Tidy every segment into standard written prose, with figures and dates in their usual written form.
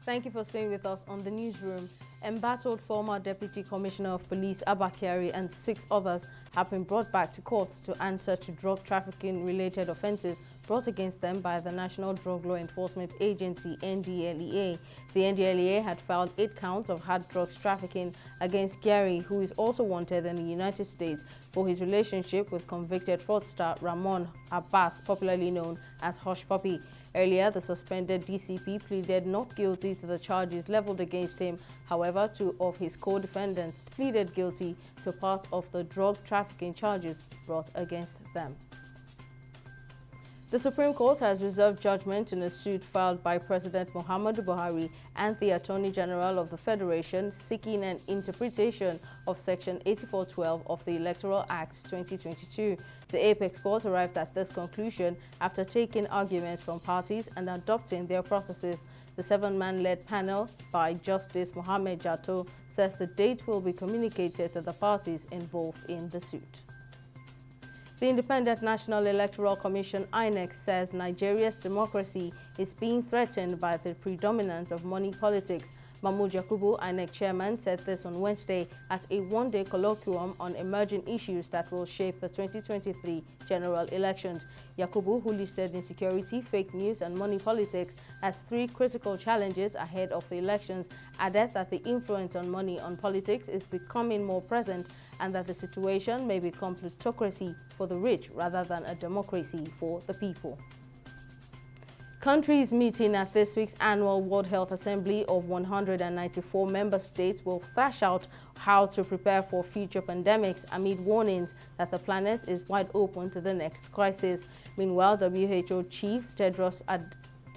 Thank you for staying with us on the newsroom. Embattled former Deputy Commissioner of Police Abba Kyari and 6 others have been brought back to court to answer to drug trafficking-related offences brought against them by the National Drug Law Enforcement Agency, NDLEA. The NDLEA had filed 8 counts of hard drugs trafficking against Kyari, who is also wanted in the United States for his relationship with convicted fraudster Ramon Abbas, popularly known as Hush Puppy. Earlier, the suspended DCP pleaded not guilty to the charges leveled against him. However, 2 of his co-defendants pleaded guilty to part of the drug trafficking charges brought against them. The Supreme Court has reserved judgment in a suit filed by President Muhammadu Buhari and the Attorney General of the Federation seeking an interpretation of Section 8412 of the Electoral Act 2022. The Apex Court arrived at this conclusion after taking arguments from parties and adopting their processes. The 7-man-led panel by Justice Mohammed Jatto says the date will be communicated to the parties involved in the suit. The Independent National Electoral Commission (INEC) says Nigeria's democracy is being threatened by the predominance of money politics. Mahmood Yakubu, INEC chairman, said this on Wednesday at a one-day colloquium on emerging issues that will shape the 2023 general elections. Yakubu, who listed insecurity, fake news and money politics as 3 critical challenges ahead of the elections, added that the influence on money on politics is becoming more present and that the situation may become plutocracy for the rich rather than a democracy for the people. Countries meeting at this week's annual World Health Assembly of 194 member states will thrash out how to prepare for future pandemics amid warnings that the planet is wide open to the next crisis. Meanwhile, WHO Chief Tedros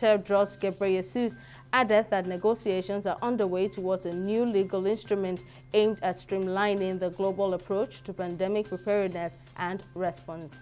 Ghebreyesus added that negotiations are underway towards a new legal instrument aimed at streamlining the global approach to pandemic preparedness and response.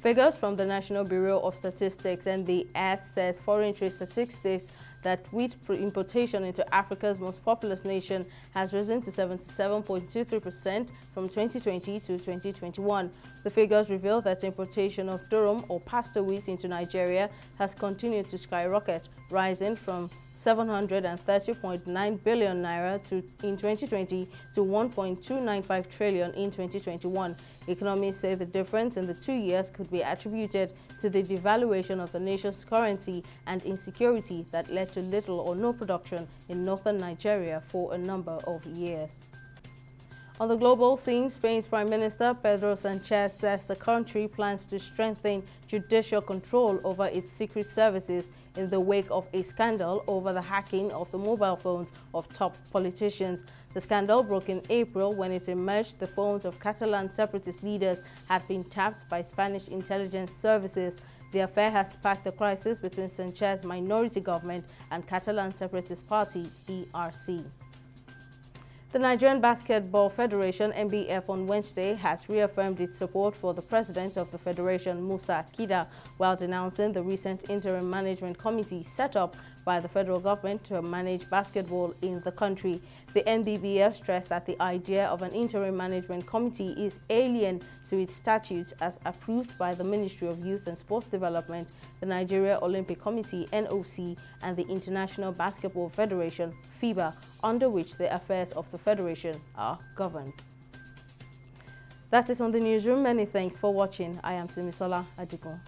Figures from the National Bureau of Statistics (NBS) says foreign trade statistics that wheat importation into Africa's most populous nation has risen to 77.23% from 2020 to 2021. The figures reveal that importation of durum or pasture wheat into Nigeria has continued to skyrocket, rising from 730.9 billion naira in 2020 to 1.295 trillion in 2021. Economists say the difference in the 2 years could be attributed to the devaluation of the nation's currency and insecurity that led to little or no production in northern Nigeria for a number of years. On the global scene, Spain's Prime Minister Pedro Sanchez says the country plans to strengthen judicial control over its secret services in the wake of a scandal over the hacking of the mobile phones of top politicians. The scandal broke in April when it emerged the phones of Catalan separatist leaders had been tapped by Spanish intelligence services. The affair has sparked a crisis between Sanchez's minority government and Catalan separatist party, ERC. The Nigerian Basketball Federation (NBF) on Wednesday has reaffirmed its support for the president of the federation, Musa Kida, while denouncing the recent interim management committee set up by the federal government to manage basketball in the country. The NBBF stressed that the idea of an interim management committee is alien to its statutes as approved by the Ministry of Youth and Sports Development, the Nigeria Olympic Committee (NOC), and the International Basketball Federation (FIBA), under which the affairs of the federation are governed. That is on the newsroom. Many thanks for watching. I am Simisola Adigun.